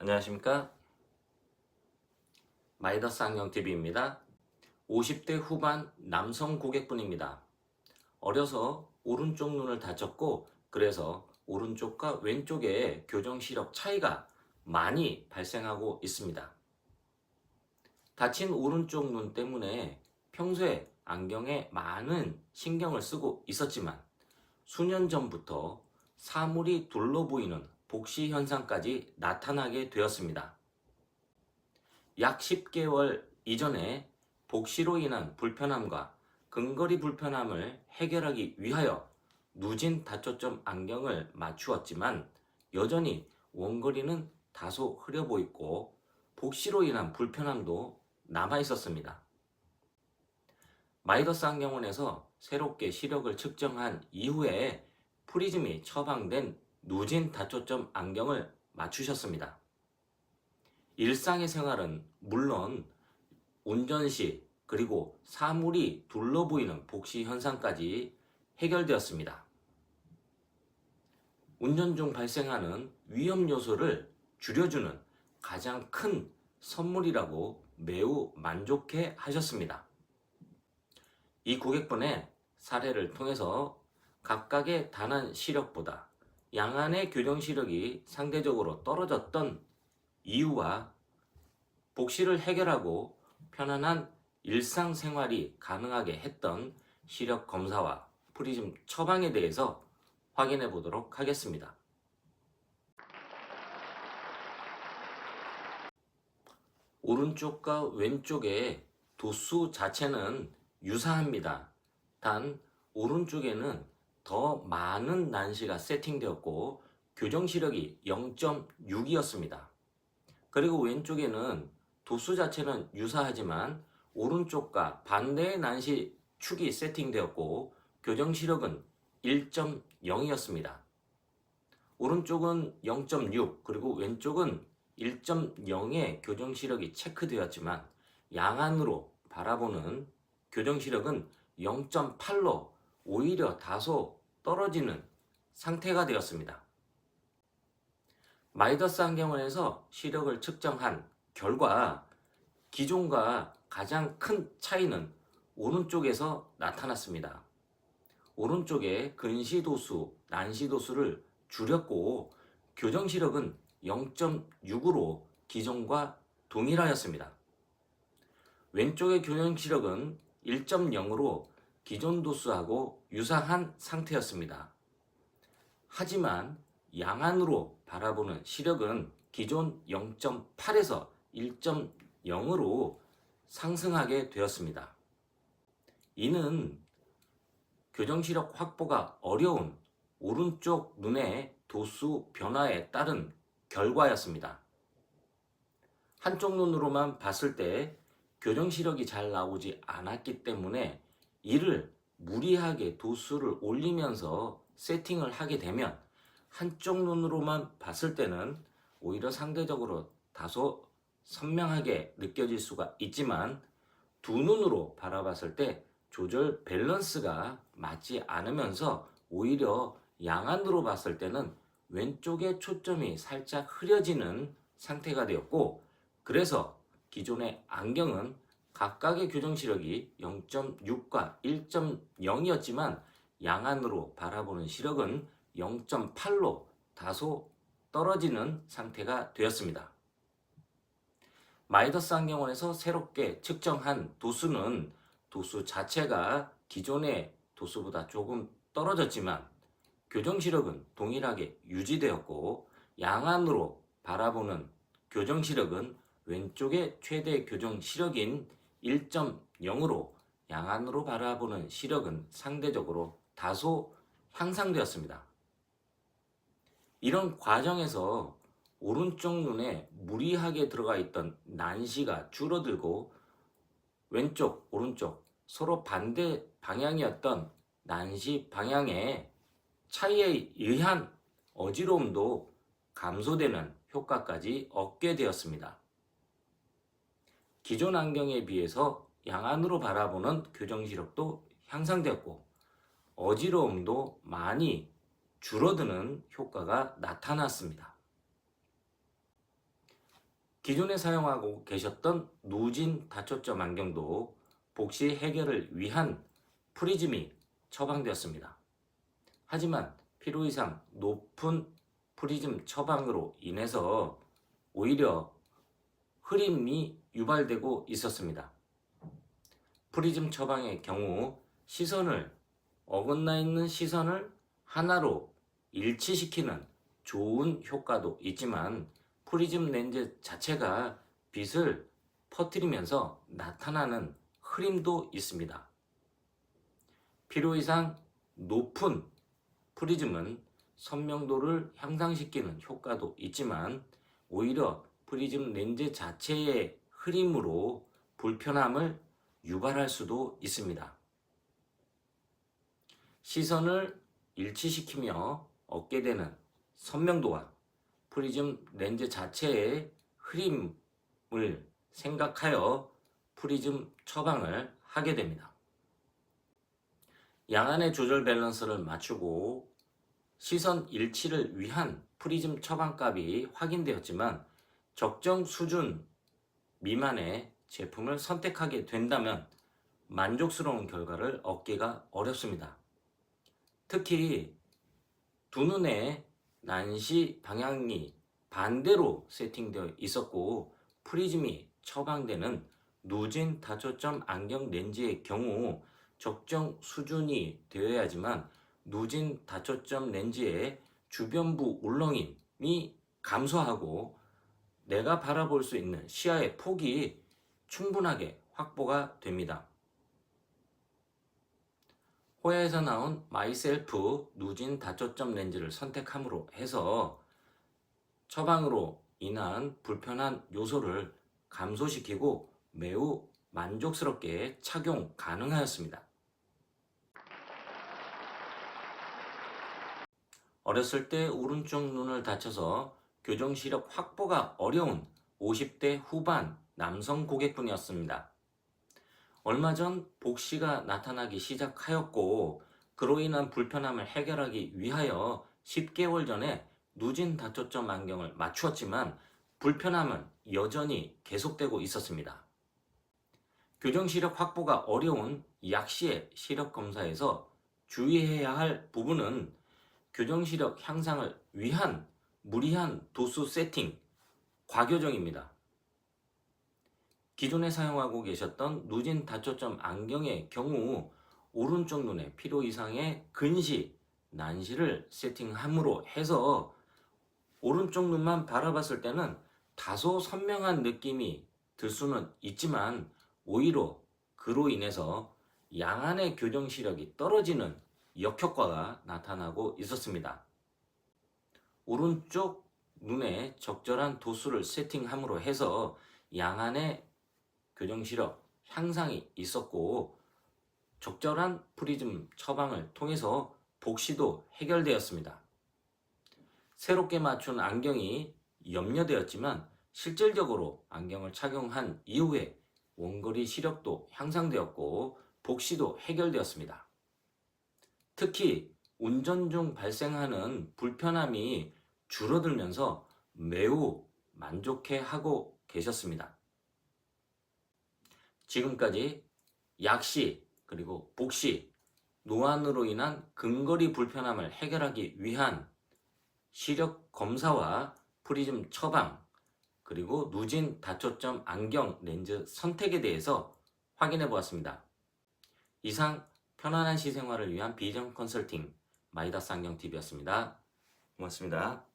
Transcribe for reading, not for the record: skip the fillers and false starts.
안녕하십니까? 마이더스 안경TV입니다. 50대 후반 남성 고객분입니다. 어려서 오른쪽 눈을 다쳤고 그래서 오른쪽과 왼쪽의 교정 시력 차이가 많이 발생하고 있습니다. 다친 오른쪽 눈 때문에 평소에 안경에 많은 신경을 쓰고 있었지만 수년 전부터 사물이 둘러 보이는 복시 현상까지 나타나게 되었습니다. 약 10개월 이전에 복시로 인한 불편함과 근거리 불편함을 해결하기 위하여 누진 다초점 안경을 맞추었지만 여전히 원거리는 다소 흐려 보이고 복시로 인한 불편함도 남아 있었습니다. 마이더스 안경원에서 새롭게 시력을 측정한 이후에 프리즘이 처방된 누진 다초점 안경을 맞추셨습니다. 일상의 생활은 물론 운전 시 그리고 사물이 둘러 보이는 복시 현상까지 해결되었습니다. 운전 중 발생하는 위험 요소를 줄여주는 가장 큰 선물이라고 매우 만족해 하셨습니다. 이 고객분의 사례를 통해서 각각의 단한 시력보다 양안의 교정 시력이 상대적으로 떨어졌던 이유와 복시를 해결하고 편안한 일상생활이 가능하게 했던 시력 검사와 프리즘 처방에 대해서 확인해 보도록 하겠습니다. 오른쪽과 왼쪽의 도수 자체는 유사합니다. 단 오른쪽에는 더 많은 난시가 세팅되었고 교정 시력이 0.6이었습니다. 그리고 왼쪽에는 도수 자체는 유사하지만 오른쪽과 반대의 난시 축이 세팅되었고 교정 시력은 1.0이었습니다. 오른쪽은 0.6 그리고 왼쪽은 1.0의 교정 시력이 체크되었지만 양안으로 바라보는 교정 시력은 0.8로 오히려 다소 떨어지는 상태가 되었습니다. 마이더스 안경원에서 시력을 측정한 결과 기존과 가장 큰 차이는 오른쪽에서 나타났습니다. 오른쪽의 근시도수, 난시도수를 줄였고 교정 시력은 0.6으로 기존과 동일하였습니다. 왼쪽의 교정 시력은 1.0으로 기존 도수하고 유사한 상태였습니다. 하지만 양안으로 바라보는 시력은 기존 0.8에서 1.0으로 상승하게 되었습니다. 이는 교정 시력 확보가 어려운 오른쪽 눈의 도수 변화에 따른 결과였습니다. 한쪽 눈으로만 봤을 때 교정 시력이 잘 나오지 않았기 때문에 이를 무리하게 도수를 올리면서 세팅을 하게 되면 한쪽 눈으로만 봤을 때는 오히려 상대적으로 다소 선명하게 느껴질 수가 있지만 두 눈으로 바라봤을 때 조절 밸런스가 맞지 않으면서 오히려 양안으로 봤을 때는 왼쪽에 초점이 살짝 흐려지는 상태가 되었고 그래서 기존의 안경은 각각의 교정 시력이 0.6과 1.0이었지만 양안으로 바라보는 시력은 0.8로 다소 떨어지는 상태가 되었습니다. 마이더스 안경원에서 새롭게 측정한 도수는 도수 자체가 기존의 도수보다 조금 떨어졌지만 교정 시력은 동일하게 유지되었고 양안으로 바라보는 교정 시력은 왼쪽의 최대 교정 시력인 1.0으로 양안으로 바라보는 시력은 상대적으로 다소 향상되었습니다. 이런 과정에서 오른쪽 눈에 무리하게 들어가 있던 난시가 줄어들고 왼쪽, 오른쪽 서로 반대 방향이었던 난시 방향의 차이에 의한 어지러움도 감소되는 효과까지 얻게 되었습니다. 기존 안경에 비해서 양안으로 바라보는 교정 시력도 향상되었고 어지러움도 많이 줄어드는 효과가 나타났습니다. 기존에 사용하고 계셨던 누진 다초점 안경도 복시 해결을 위한 프리즘이 처방되었습니다. 하지만 필요 이상 높은 프리즘 처방으로 인해서 오히려 흐림이 유발되고 있었습니다. 프리즘 처방의 경우 어긋나 있는 시선을 하나로 일치시키는 좋은 효과도 있지만 프리즘 렌즈 자체가 빛을 퍼뜨리면서 나타나는 흐림도 있습니다. 필요 이상 높은 프리즘은 선명도를 향상시키는 효과도 있지만 오히려 프리즘 렌즈 자체의 흐림으로 불편함을 유발할 수도 있습니다. 시선을 일치시키며 얻게 되는 선명도와 프리즘 렌즈 자체의 흐림을 생각하여 프리즘 처방을 하게 됩니다. 양안의 조절 밸런스를 맞추고 시선 일치를 위한 프리즘 처방값이 확인되었지만 적정 수준 미만의 제품을 선택하게 된다면 만족스러운 결과를 얻기가 어렵습니다. 특히 두 눈의 난시 방향이 반대로 세팅되어 있었고 프리즘이 처방되는 누진 다초점 안경 렌즈의 경우 적정 수준이 되어야지만 누진 다초점 렌즈의 주변부 울렁임이 감소하고 내가 바라볼 수 있는 시야의 폭이 충분하게 확보가 됩니다. 호야에서 나온 마이셀프 누진 다초점 렌즈를 선택함으로 해서 처방으로 인한 불편한 요소를 감소시키고 매우 만족스럽게 착용 가능하였습니다. 어렸을 때 오른쪽 눈을 다쳐서 교정 시력 확보가 어려운 50대 후반 남성 고객분이었습니다. 얼마 전 복시가 나타나기 시작하였고 그로 인한 불편함을 해결하기 위하여 10개월 전에 누진 다초점 안경을 맞추었지만 불편함은 여전히 계속되고 있었습니다. 교정 시력 확보가 어려운 약시의 시력 검사에서 주의해야 할 부분은 교정 시력 향상을 위한 무리한 도수 세팅, 과교정입니다. 기존에 사용하고 계셨던 누진 다초점 안경의 경우 오른쪽 눈에 필요 이상의 근시, 난시를 세팅함으로 해서 오른쪽 눈만 바라봤을 때는 다소 선명한 느낌이 들 수는 있지만 오히려 그로 인해서 양안의 교정 시력이 떨어지는 역효과가 나타나고 있었습니다. 오른쪽 눈에 적절한 도수를 세팅함으로 해서 양안의 교정 시력 향상이 있었고 적절한 프리즘 처방을 통해서 복시도 해결되었습니다. 새롭게 맞춘 안경이 염려되었지만 실질적으로 안경을 착용한 이후에 원거리 시력도 향상되었고 복시도 해결되었습니다. 특히 운전 중 발생하는 불편함이 줄어들면서 매우 만족해하고 계셨습니다. 지금까지 약시 그리고 복시, 노안으로 인한 근거리 불편함을 해결하기 위한 시력 검사와 프리즘 처방, 그리고 누진 다초점 안경 렌즈 선택에 대해서 확인해 보았습니다. 이상 편안한 시생활을 위한 비전 컨설팅 마이다스 안경TV였습니다. 고맙습니다.